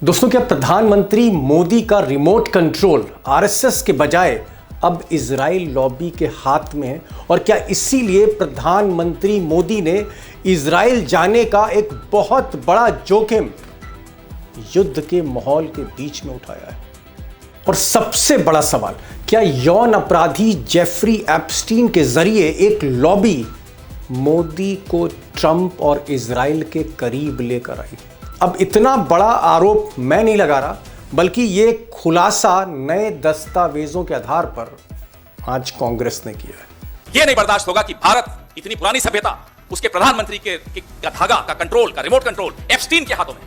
दोस्तों, क्या प्रधानमंत्री मोदी का रिमोट कंट्रोल आरएसएस के बजाय अब इजराइल लॉबी के हाथ में है? और क्या इसीलिए प्रधानमंत्री मोदी ने इजराइल जाने का एक बहुत बड़ा जोखिम युद्ध के माहौल के बीच में उठाया है? और सबसे बड़ा सवाल, क्या यौन अपराधी जेफरी एप्स्टीन के जरिए एक लॉबी मोदी को ट्रंप और इजराइल के करीब लेकर आई? अब इतना बड़ा आरोप मैं नहीं लगा रहा, बल्कि ये खुलासा नए दस्तावेजों के आधार पर आज कांग्रेस ने किया है। यह नहीं बर्दाश्त होगा कि भारत इतनी पुरानी सभ्यता, उसके प्रधानमंत्री का धागा का कंट्रोल का रिमोट कंट्रोल एप्स्टीन के हाथों में,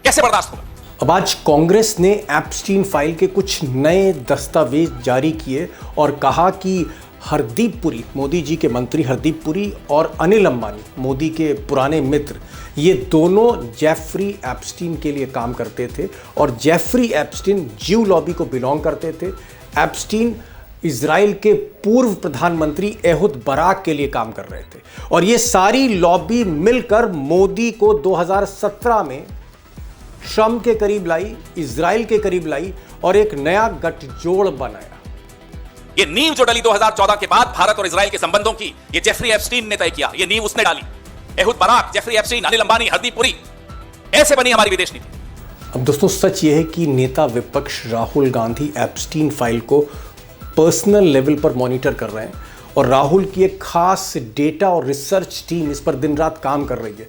कैसे बर्दाश्त होगा? अब आज कांग्रेस ने एप्स्टीन फाइल के कुछ नए दस्तावेज जारी किए और कहा कि हरदीप पुरी, मोदी जी के मंत्री हरदीप पुरी और अनिल अंबानी, मोदी के पुराने मित्र, ये दोनों जेफरी एप्स्टीन के लिए काम करते थे और जेफरी एप्स्टीन ज्यू लॉबी को बिलोंग करते थे। एप्स्टीन इजराइल के पूर्व प्रधानमंत्री एहुद बराक के लिए काम कर रहे थे और ये सारी लॉबी मिलकर मोदी को 2017 में ट्रंप के करीब लाई, इजराइल के करीब लाई और एक नया गठजोड़ बनाया। ये नींव जो डली 2014 के बाद भारत और इजराइल के संबंधों की, ये जेफरी एप्स्टीन ने तय किया। ये नींव उसने डाली। Ehud Barak, Jeffrey Epstein, Anil Ambani, Hardeep Puri, ऐसे बनी हमारी विदेश नीति। अब दोस्तों, सच ये है कि नेता विपक्ष राहुल गांधी एप्स्टीन फाइल को पर्सनल लेवल पर मॉनिटर कर रहे हैं और राहुल की एक खास डेटा और रिसर्च टीम इस पर दिन रात काम कर रही है,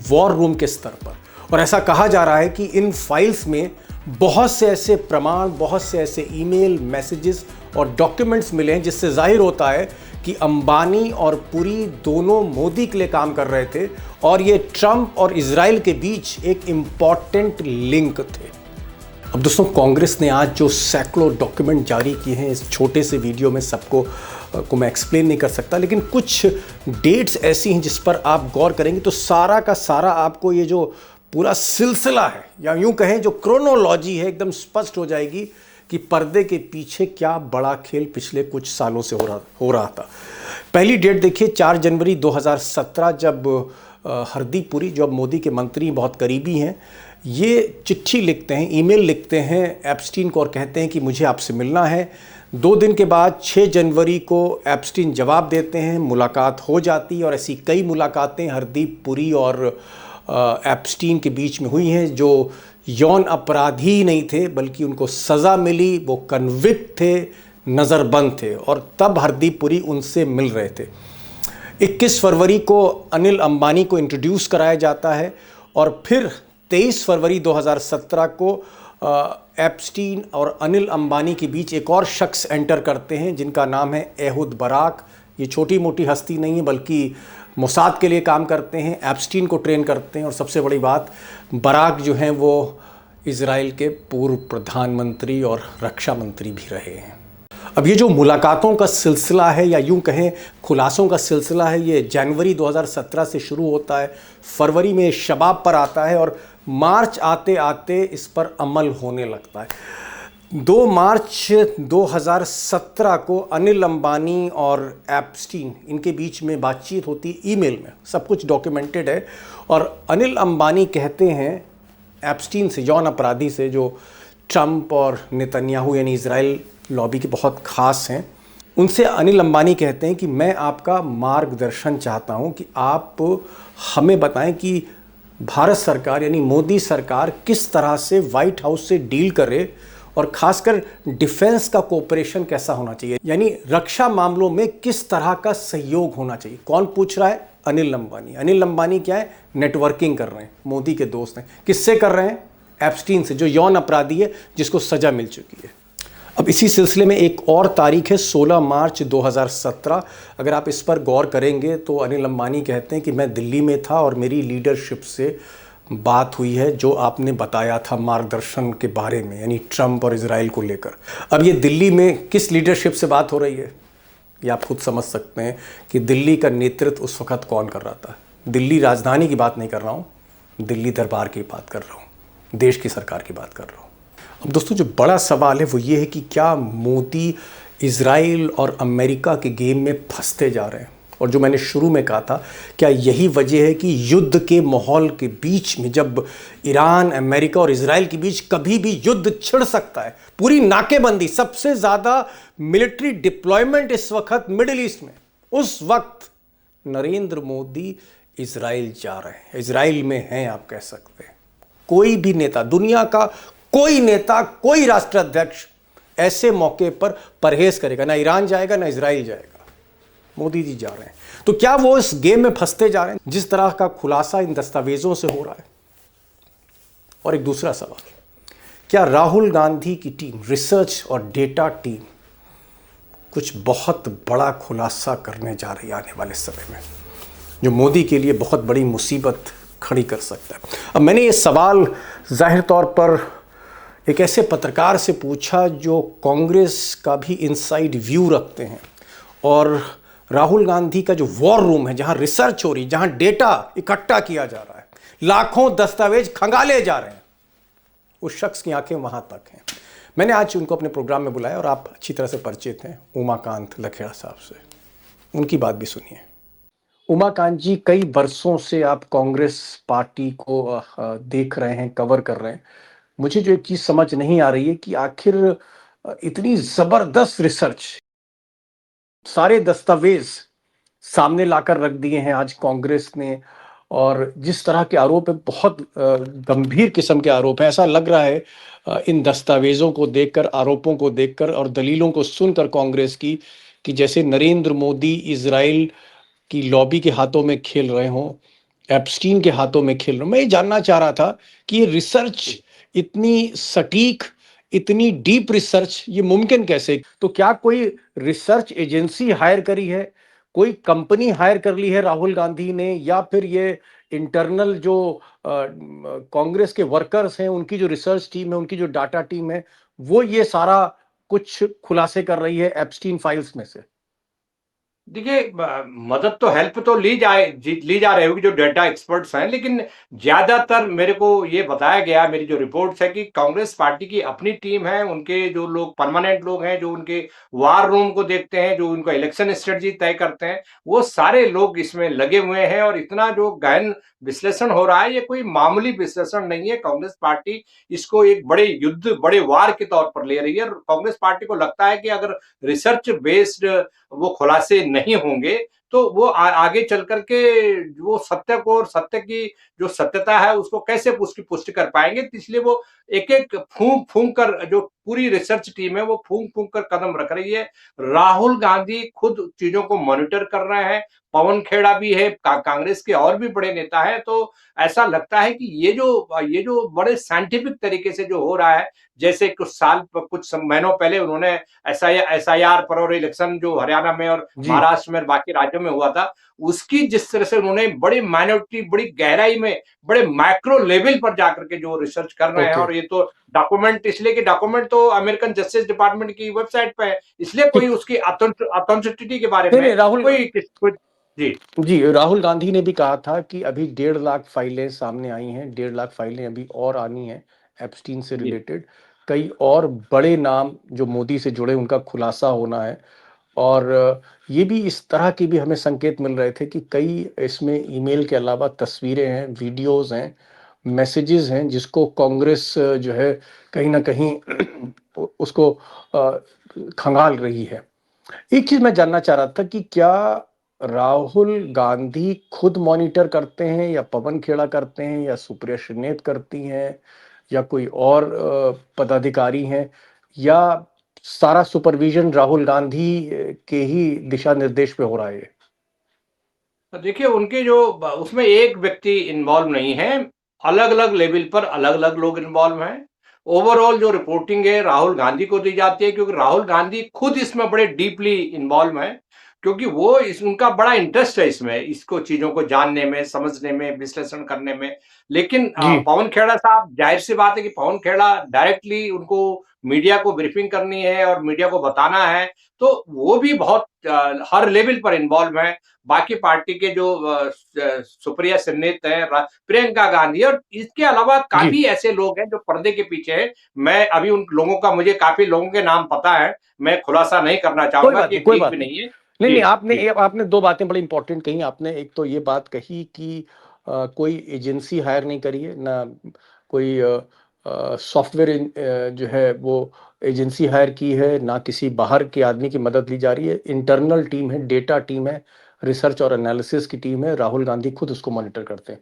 वॉर रूम के स्तर पर। और ऐसा कहा जा रहा है कि इन फाइल्स में बहुत से ऐसे प्रमाण, बहुत से ऐसे ईमेल, मैसेजेस और डॉक्यूमेंट्स मिले हैं जिससे जाहिर होता है कि अंबानी और पुरी दोनों मोदी के लिए काम कर रहे थे और ये ट्रंप और इजराइल के बीच एक इम्पॉर्टेंट लिंक थे। अब दोस्तों, कांग्रेस ने आज जो सैकड़ों डॉक्यूमेंट जारी किए हैं, इस छोटे से वीडियो में सबको को मैं एक्सप्लेन नहीं कर सकता, लेकिन कुछ डेट्स ऐसी हैं जिस पर आप गौर करेंगे तो सारा का सारा आपको ये जो पूरा सिलसिला है, या यूं कहें जो क्रोनोलॉजी है, एकदम स्पष्ट हो जाएगी कि पर्दे के पीछे क्या बड़ा खेल पिछले कुछ सालों से हो रहा था। पहली डेट देखिए, 4 जनवरी 2017, जब हरदीप पुरी, जो अब मोदी के मंत्री बहुत करीबी हैं, ये चिट्ठी लिखते हैं, ईमेल लिखते हैं एप्स्टीन को और कहते हैं कि मुझे आपसे मिलना है। 2 दिन के बाद 6 जनवरी को एप्स्टीन जवाब देते हैं, मुलाकात हो जाती है और ऐसी कई मुलाकातें हरदीप पुरी और एप्स्टीन के बीच में हुई हैं, जो यौन अपराधी नहीं थे बल्कि उनको सज़ा मिली, वो कन्विक्ट थे, नज़रबंद थे और तब हरदीप पुरी उनसे मिल रहे थे। 21 फरवरी को अनिल अंबानी को इंट्रोड्यूस कराया जाता है और फिर 23 फरवरी 2017 को एप्स्टीन और अनिल अंबानी के बीच एक और शख्स एंटर करते हैं जिनका नाम है एहुद बराक। ये छोटी मोटी हस्ती नहीं है बल्कि मोसाद के लिए काम करते हैं, एप्स्टीन को ट्रेन करते हैं और सबसे बड़ी बात, बराक जो हैं वो इजराइल के पूर्व प्रधानमंत्री और रक्षा मंत्री भी रहे हैं। अब ये जो मुलाकातों का सिलसिला है, या यूं कहें खुलासों का सिलसिला है, ये जनवरी 2017 से शुरू होता है, फरवरी में शबाब पर आता है और मार्च आते आते इस पर अमल होने लगता है। 2 मार्च 2017 को अनिल अंबानी और एप्स्टीन, इनके बीच में बातचीत होती है ईमेल में, सब कुछ डॉक्यूमेंटेड है। और अनिल अंबानी कहते हैं एप्स्टीन से, यौन अपराधी से, जो ट्रंप और नेतन्याहू यानी इजराइल लॉबी के बहुत खास हैं, उनसे अनिल अंबानी कहते हैं कि मैं आपका मार्गदर्शन चाहता हूं कि आप हमें बताएं कि भारत सरकार यानी मोदी सरकार किस तरह से वाइट हाउस से डील करे और खासकर डिफेंस का कोऑपरेशन कैसा होना चाहिए, यानी रक्षा मामलों में किस तरह का सहयोग होना चाहिए। कौन पूछ रहा है? अनिल अंबानी। अनिल अंबानी क्या है? नेटवर्किंग कर रहे हैं, मोदी के दोस्त हैं। किससे कर रहे हैं? एप्स्टीन से, जो यौन अपराधी है, जिसको सजा मिल चुकी है। अब इसी सिलसिले में एक और तारीख है 16 मार्च 2017। अगर आप इस पर गौर करेंगे तो अनिल अंबानी कहते हैं कि मैं दिल्ली में था और मेरी लीडरशिप से बात हुई है जो आपने बताया था मार्गदर्शन के बारे में, यानी ट्रंप और इजराइल को लेकर। अब ये दिल्ली में किस लीडरशिप से बात हो रही है, ये आप खुद समझ सकते हैं कि दिल्ली का नेतृत्व उस वक्त कौन कर रहा था। दिल्ली राजधानी की बात नहीं कर रहा हूँ, दिल्ली दरबार की बात कर रहा हूँ, देश की सरकार की बात कर रहा हूँ। अब दोस्तों, जो बड़ा सवाल है वो ये है कि क्या मोदी इजराइल और अमेरिका के गेम में फंसते जा रहे हैं? और जो मैंने शुरू में कहा था, क्या यही वजह है कि युद्ध के माहौल के बीच में, जब ईरान, अमेरिका और इजराइल के बीच कभी भी युद्ध छिड़ सकता है, पूरी नाकेबंदी, सबसे ज़्यादा मिलिट्री डिप्लॉयमेंट इस वक्त मिडिल ईस्ट में, उस वक्त नरेंद्र मोदी इजराइल जा रहे हैं, इजराइल में हैं आप कह सकते हैं। कोई भी नेता, दुनिया का कोई नेता, कोई राष्ट्राध्यक्ष ऐसे मौके पर परहेज करेगा? ना ईरान जाएगा, ना इजराइल जाएगा, मोदी जी जा रहे हैं। तो क्या वो इस गेम में फंसते जा रहे हैं जिस तरह का खुलासा इन दस्तावेजों से हो रहा है? और एक दूसरा सवाल, क्या राहुल गांधी की टीम, रिसर्च और डेटा टीम, कुछ बहुत बड़ा खुलासा करने जा रही है आने वाले समय में, जो मोदी के लिए बहुत बड़ी मुसीबत खड़ी कर सकता है? अब मैंने ये सवाल जाहिर तौर पर एक ऐसे पत्रकार से पूछा जो कांग्रेस का भी इनसाइड व्यू रखते हैं, और राहुल गांधी का जो वॉर रूम है, जहां रिसर्च हो रही, जहां डेटा इकट्ठा किया जा रहा है, लाखों दस्तावेज खंगाले जा रहे हैं, उस शख्स की आंखें वहां तक हैं। मैंने आज उनको अपने प्रोग्राम में बुलाया और आप अच्छी तरह से परिचित हैं उमाकांत लखेड़ा साहब से, उनकी बात भी सुनिए। उमाकांत जी, कई वर्षों से आप कांग्रेस पार्टी को देख रहे हैं, कवर कर रहे हैं। मुझे जो एक चीज समझ नहीं आ रही है कि आखिर इतनी जबरदस्त रिसर्च, सारे दस्तावेज सामने लाकर रख दिए हैं आज कांग्रेस ने, और जिस तरह के आरोप है, बहुत गंभीर किस्म के आरोप है। ऐसा लग रहा है इन दस्तावेजों को देखकर, आरोपों को देखकर और दलीलों को सुनकर कांग्रेस की, कि जैसे नरेंद्र मोदी इजराइल की लॉबी के हाथों में खेल रहे हों, एप्स्टीन के हाथों में खेल रहे हों। मैं ये जानना चाह रहा था कि ये रिसर्च इतनी सटीक, इतनी डीप रिसर्च, ये मुमकिन कैसे? तो क्या कोई रिसर्च एजेंसी हायर करी है, कोई कंपनी हायर कर ली है राहुल गांधी ने, या फिर ये इंटरनल जो कांग्रेस के वर्कर्स हैं, उनकी जो रिसर्च टीम है, उनकी जो डाटा टीम है, वो ये सारा कुछ खुलासे कर रही है एप्स्टीन फाइल्स में से? देखिए, मदद तो, हेल्प तो ली जा रही होगी जो डेटा एक्सपर्ट्स हैं, लेकिन ज्यादातर मेरे को ये बताया गया, मेरी जो रिपोर्ट्स है, कि कांग्रेस पार्टी की अपनी टीम है, उनके जो लोग परमानेंट लोग हैं, जो उनके वार रूम को देखते हैं, जो उनका इलेक्शन स्ट्रेटजी तय करते हैं, वो सारे लोग इसमें लगे हुए हैं। और इतना जो गहन विश्लेषण हो रहा है, ये कोई मामूली विश्लेषण नहीं है। कांग्रेस पार्टी इसको एक बड़े युद्ध, बड़े वार के तौर पर ले रही है। और कांग्रेस पार्टी को लगता है कि अगर रिसर्च बेस्ड वो खुलासे नहीं होंगे, तो वो आगे चल करके वो सत्य को, और सत्य की जो सत्यता है उसको कैसे पुष्टि कर पाएंगे। तो इसलिए वो एक एक फूंक फूंक कर, जो पूरी रिसर्च टीम है, वो फूंक फूंक कर कदम रख रही है। राहुल गांधी खुद चीजों को मॉनिटर कर रहे हैं, पवन खेड़ा भी है, कांग्रेस के और भी बड़े नेता हैं। तो ऐसा लगता है कि ये जो बड़े साइंटिफिक तरीके से जो हो रहा है, जैसे कुछ महीनों पहले उन्होंने एसआईआर पर, और इलेक्शन जो हरियाणा में और महाराष्ट्र में और बाकी राज्यों में हुआ था, उसकी जिस तरह से उन्होंने बड़ी माइनॉरिटी, बड़ी गहराई में, बड़े माइक्रो लेवल पर जाकर के जो रिसर्च कर रहे हैं। और ये तो डॉक्यूमेंट, इसलिए कि डॉक्यूमेंट तो अमेरिकन जस्टिस डिपार्टमेंट की वेबसाइट पे है, इसलिए कोई उसकी ऑथेंटिसिटी के बारे में राहुल जी जी, राहुल गांधी ने भी कहा था कि अभी 1.5 लाख फाइलें सामने आई हैं, 1.5 लाख फाइलें अभी और आनी हैं एप्स्टीन से रिलेटेड। कई और बड़े नाम जो मोदी से जुड़े, उनका खुलासा होना है। और ये भी, इस तरह की भी हमें संकेत मिल रहे थे कि कई इसमें ईमेल के अलावा तस्वीरें हैं, वीडियोस हैं, मैसेजेस हैं, जिसको कांग्रेस जो है कहीं ना कहीं उसको खंगाल रही है। एक चीज मैं जानना चाह रहा था कि क्या राहुल गांधी खुद मॉनिटर करते हैं, या पवन खेड़ा करते हैं, या सुप्रिया श्रीनेत करती हैं, या कोई और पदाधिकारी हैं, या सारा सुपरविजन राहुल गांधी के ही दिशा निर्देश पे हो रहा है? देखिए, उनके जो उसमें एक व्यक्ति इन्वॉल्व नहीं है, अलग अलग लेवल पर अलग अलग लोग इन्वॉल्व हैं। ओवरऑल जो रिपोर्टिंग है राहुल गांधी को दी जाती है, क्योंकि राहुल गांधी खुद इसमें बड़े डीपली इन्वॉल्व हैं, क्योंकि वो उनका बड़ा इंटरेस्ट है इसमें, इसको चीजों को जानने में, समझने में, विश्लेषण करने में। लेकिन पवन खेड़ा साहब, जाहिर सी बात है कि पवन खेड़ा डायरेक्टली उनको मीडिया को ब्रीफिंग करनी है और मीडिया को बताना है, तो वो भी बहुत हर लेवल पर इन्वॉल्व है। बाकी पार्टी के जो सुप्रिया श्रीनेत है, प्रियंका गांधी, और इसके अलावा काफी ऐसे लोग हैं जो पर्दे के पीछे हैं। मैं अभी उन लोगों का, मुझे काफी लोगों के नाम पता है, मैं खुलासा नहीं करना चाहूंगा कि ठीक भी नहीं है। नहीं, जी, नहीं, जी। आपने 2 बातें बड़ी इंपॉर्टेंट कही। आपने एक तो ये बात कही कि कोई एजेंसी हायर नहीं करी है, ना कोई सॉफ्टवेयर जो है वो एजेंसी हायर की है, ना किसी बाहर के आदमी की मदद ली जा रही है। इंटरनल टीम है, डेटा टीम है, रिसर्च और एनालिसिस की टीम है। राहुल गांधी खुद उसको मॉनिटर करते हैं।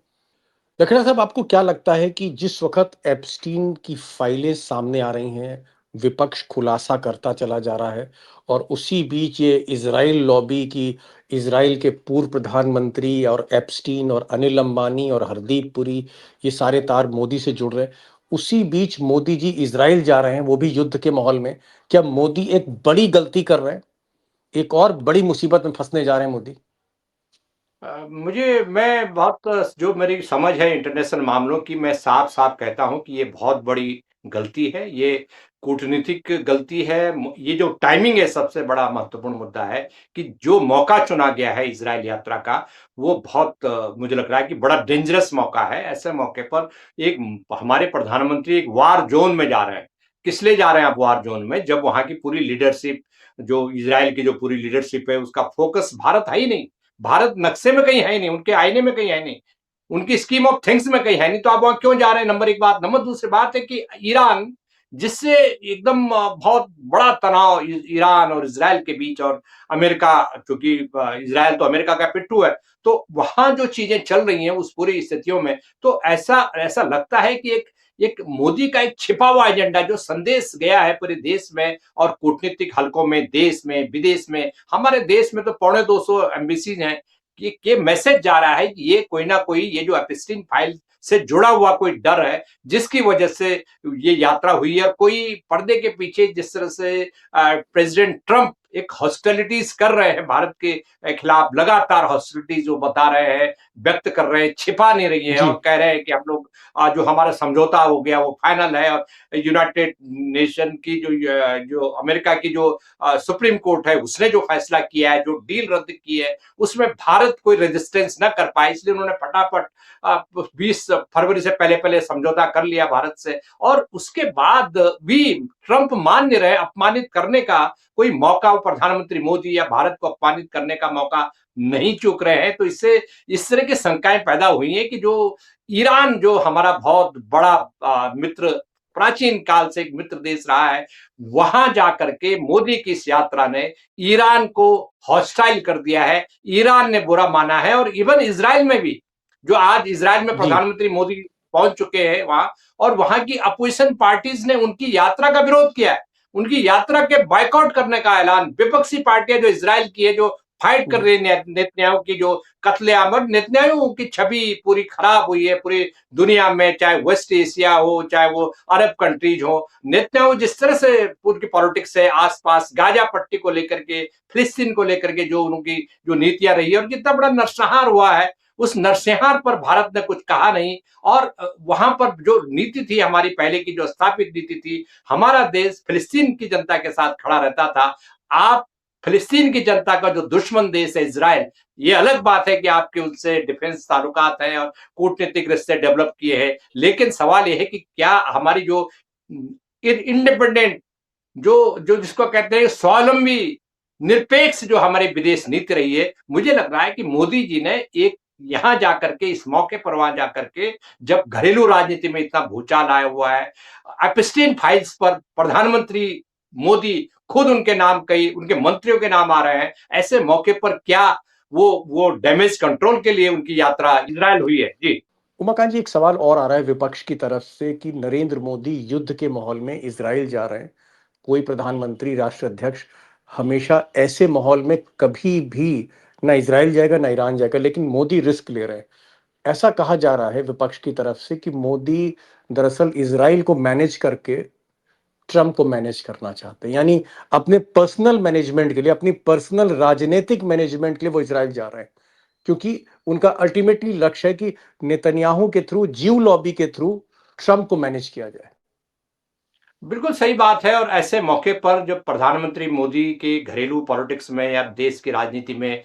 लखड़ा साहब, आपको क्या लगता है कि जिस वक़्त एप्स्टीन की फाइलें सामने आ रही हैं, विपक्ष खुलासा करता चला जा रहा है और उसी बीच ये इज़राइल लॉबी की इज़राइल के पूर्व प्रधानमंत्री और एप्स्टीन और अनिल अंबानी और हरदीप पुरी, ये सारे तार मोदी से जुड़ रहे हैं। उसी बीच मोदी जी इज़राइल जा रहे हैं, वो भी युद्ध के माहौल में। क्या मोदी एक बड़ी गलती कर रहे हैं? एक और बड़ी मुसीबत में फँसने जा रहे हैं मोदी? मैं बहुत जो मेरी समझ है इंटरनेशनल मामलों की, मैं साफ-साफ कहता हूँ कि ये बहुत बड़ी गलती है। ये कूटनीतिक गलती है। ये जो टाइमिंग है सबसे बड़ा महत्वपूर्ण मुद्दा है कि जो मौका चुना गया है इज़राइल यात्रा का, वो बहुत मुझे लग रहा है कि बड़ा डेंजरस मौका है। ऐसे मौके पर हमारे प्रधानमंत्री एक वार ज़ोन में जा रहे हैं। किस लिए जा रहे हैं आप वार ज़ोन में? जब वहाँ की पूरी लीडरशिप, जो इज़राइल की जो पूरी लीडरशिप है, उसका फोकस भारत है ही नहीं। भारत नक्शे में कहीं है ही नहीं, उनके आईने में कहीं है नहीं, उनकी स्कीम ऑफ थिंग्स में कहीं है नहीं, तो आप वहां क्यों जा रहे हैं? नंबर एक बात। नंबर दूसरी बात है कि ईरान, जिससे एकदम बहुत बड़ा तनाव ईरान और इसराइल के बीच, और अमेरिका, क्योंकि इसराइल तो अमेरिका का पिट्ठू है, तो वहां जो चीजें चल रही हैं उस पूरी स्थितियों में, तो ऐसा ऐसा लगता है कि एक एक मोदी का एक छिपा हुआ एजेंडा, जो संदेश गया है पूरे देश में और कूटनीतिक हलकों में, देश में, विदेश में। हमारे देश में तो 250 एम्बेसीज हैं कि मैसेज जा रहा है कि ये कोई ना कोई, ये जो एपिस्टीन फाइल से जुड़ा हुआ कोई डर है, जिसकी वजह से ये यात्रा हुई है। कोई पर्दे के पीछे जिस तरह से प्रेसिडेंट ट्रंप एक हॉस्टिलिटीज कर रहे हैं भारत के खिलाफ, लगातार हॉस्टिलिटीज वो बता रहे हैं, व्यक्त कर रहे हैं, छिपा नहीं रही है, जी। और कह रहे हैं कि हम लोग जो हमारा समझौता हो गया वो फाइनल है, और यूनाइटेड नेशन की जो अमेरिका की जो सुप्रीम कोर्ट है, उसने जो फैसला किया है, जो डील रद्द की है, उसमें भारत कोई रेजिस्टेंस ना कर पाए, इसलिए उन्होंने फटाफट 20 फरवरी से पहले पहले समझौता कर लिया भारत से। और उसके बाद भी ट्रंप मान नहीं रहे, अपमानित करने का कोई मौका प्रधानमंत्री मोदी या भारत को अपमानित करने का मौका नहीं चूक रहे हैं। तो इससे इस तरह की शंकाएं पैदा हुई हैं कि जो ईरान, जो हमारा बहुत बड़ा मित्र, प्राचीन काल से एक मित्र देश रहा है, वहां जाकर के मोदी की इस यात्रा ने ईरान को हॉस्टाइल कर दिया है, ईरान ने बुरा माना है। और इवन इजराइल में भी, जो आज इजराइल में जी। प्रधानमंत्री मोदी पहुंच चुके हैं वहां, और वहां की अपोजिशन पार्टीज ने उनकी यात्रा का विरोध किया है, उनकी यात्रा के बायकॉट करने का ऐलान। विपक्षी पार्टियां जो इजराइल की है, जो फाइट कर रही है नेतन्याहू की जो कत्लेआम, और नेतन्याहू की छवि पूरी खराब हुई है पूरी दुनिया में, चाहे वेस्ट एशिया हो, चाहे वो अरब कंट्रीज हो। नेतन्याहू जिस तरह से पूरी पॉलिटिक्स है, आसपास गाजा पट्टी को लेकर के, फिलिस्तीन को लेकर के जो उनकी जो नीतियां रही है, और जितना बड़ा नरसंहार हुआ है, उस नरसंहार पर भारत ने कुछ कहा नहीं। और वहां पर जो नीति थी हमारी पहले की, जो स्थापित नीति थी, हमारा देश फिलिस्तीन की जनता के साथ खड़ा रहता था। आप फिलिस्तीन की जनता का जो दुश्मन देश है इजराइल, ये अलग बात है कि आपके उनसे डिफेंस ताल्लुकात हैं और कूटनीतिक रिश्ते डेवलप किए हैं, लेकिन सवाल यह है कि क्या हमारी जो इंडिपेंडेंट, जो जो जिसको कहते हैं स्वावलंबी, निरपेक्ष जो हमारी विदेश नीति रही है, मुझे लग रहा है कि मोदी जी ने एक यहां जाकर के, इस मौके पर वहां जाकर के, जब घरेलू राजनीति में इतना भूचाल आया हुआ है, एप्स्टीन फाइल्स पर प्रधानमंत्री मोदी खुद उनके नाम, कई उनके मंत्रियों के नाम आ रहे हैं, ऐसे मौके पर क्या वो डैमेज कंट्रोल के लिए उनकी यात्रा इजराइल हुई है? जी। उमाकांत जी, एक सवाल और आ रहा है विपक्ष की तरफ से कि नरेंद्र मोदी युद्ध के माहौल में इज़राइल जा रहे हैं। कोई प्रधानमंत्री, राष्ट्र अध्यक्ष हमेशा ऐसे माहौल में कभी भी ना इज़राइल जाएगा, ना ईरान जाएगा, लेकिन मोदी रिस्क ले रहे हैं। ऐसा कहा जा रहा है विपक्ष की तरफ से कि मोदी दरअसल इज़राइल को मैनेज करके ट्रंप को मैनेज करना चाहते हैं। यानी अपने पर्सनल मैनेजमेंट के लिए, अपनी पर्सनल राजनीतिक मैनेजमेंट के लिए वो इज़राइल जा रहे हैं। क्योंकि उनका अल्टीमेटली लक्ष्य है कि नेतन्याहू के थ्रू, ज्यू लॉबी के थ्रू ट्रंप को मैनेज किया जाए। बिल्कुल सही बात है। और ऐसे मौके पर जब प्रधानमंत्री मोदी के घरेलू पॉलिटिक्स में या देश की राजनीति में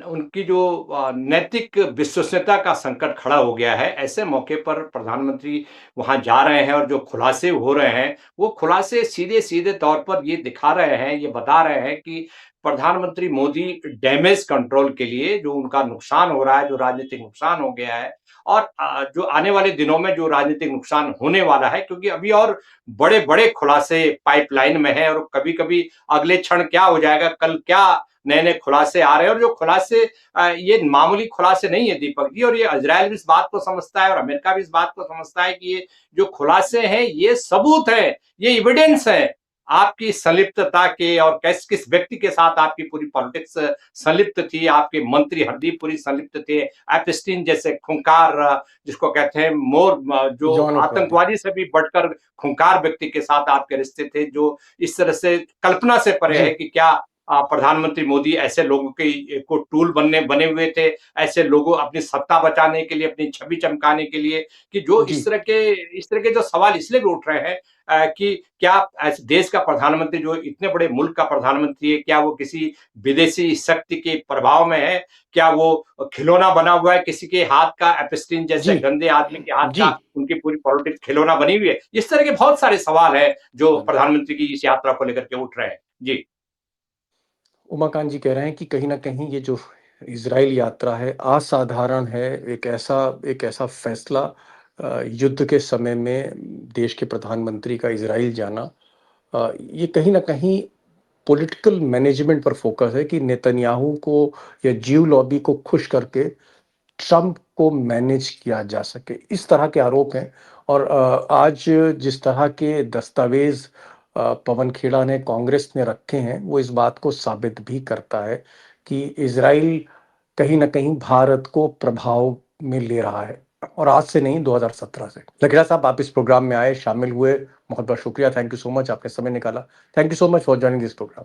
उनकी जो नैतिक विश्वसनीयता का संकट खड़ा हो गया है। ऐसे मौके पर प्रधानमंत्री वहाँ जा रहे हैं और जो खुलासे हो रहे हैं, वो खुलासे सीधे-सीधे तौर पर ये दिखा रहे हैं, ये बता रहे हैं कि प्रधानमंत्री मोदी डैमेज कंट्रोल के लिए जो उनका नुकसान हो रहा है, जो राजनीतिक नुकसान हो गया है और जो आने वाले दिनों में जो राजनीतिक नुकसान होने वाला है, क्योंकि अभी और बड़े-बड़े खुलासे पाइपलाइन में हैं और कभी-कभी अगले क्षण क्या हो जाएगा, कल क्या नए-नए खुलासे आ रहे हैं और जो खुलासे ये मामूली खुलासे नहीं है दीपक जी, और ये इज़राइल भी इस बात को समझता है और अमेरिका भी इस बात को समझता है कि ये जो खुलासे हैं, ये सबूत हैं, ये एविडेंस है आपकी संलिप्तता के और किस व्यक्ति के साथ आपकी पूरी पॉलिटिक्स संलिप्त थी, आपके मंत्री हरदीप पुरी संलिप्त थे, एपस्टीन जैसे खूंखार जिसको कहते हैं जो जॉन अपराधी। आतंकवादी से भी बढ़कर खूंखार व्यक्ति के साथ आपके रिश्ते थे, जो इस तरह से कल्पना से परे जी। है कि क्या प्रधानमंत्री मोदी ऐसे लोगों के को टूल बने हुए थे, ऐसे लोगों अपनी सत्ता बचाने के लिए, अपनी छवि चमकाने के लिए, कि जो जी। इस तरह के जो सवाल इसलिए भी उठ रहे हैं कि क्या ऐसे देश का प्रधानमंत्री जो इतने बड़े मुल्क का प्रधानमंत्री है, क्या वो किसी विदेशी शक्ति के प्रभाव में है? क्या वो खिलौना बना हुआ है किसी के हाथ का, एपस्टीन जैसे जी। गंदे आदमी के हाथ जी। का, उनकी पूरी पॉलिटिक्स खिलौना बनी हुई है? इस तरह के बहुत सारे सवाल हैं, जो प्रधानमंत्री की इस यात्रा को लेकर के उठ रहे हैं। जी। उमाकांत जी कह रहे हैं कि कहीं न कहीं ये जो इज़राइल यात्रा है, असाधारण है। एक ऐसा फैसला युद्ध के समय में देश के प्रधानमंत्री का इज़राइल जाना, ये कहीं न कहीं पॉलिटिकल मैनेजमेंट पर फ़ोकस है कि नेतन्याहू को या ज्यू लॉबी को खुश करके ट्रंप को मैनेज किया जा सके, इस तरह के आरोप हैं। और आज जिस तरह के दस्तावेज पवन खेड़ा ने, कांग्रेस ने रखे हैं, वो इस बात को साबित भी करता है कि इजराइल कहीं ना कहीं भारत को प्रभाव में ले रहा है, और आज से नहीं, 2017 से। लकीड़ा साहब, आप इस प्रोग्राम में आए, शामिल हुए, बहुत बहुत शुक्रिया। थैंक यू सो मच, आपने समय निकाला। Thank you so much for joining this programme.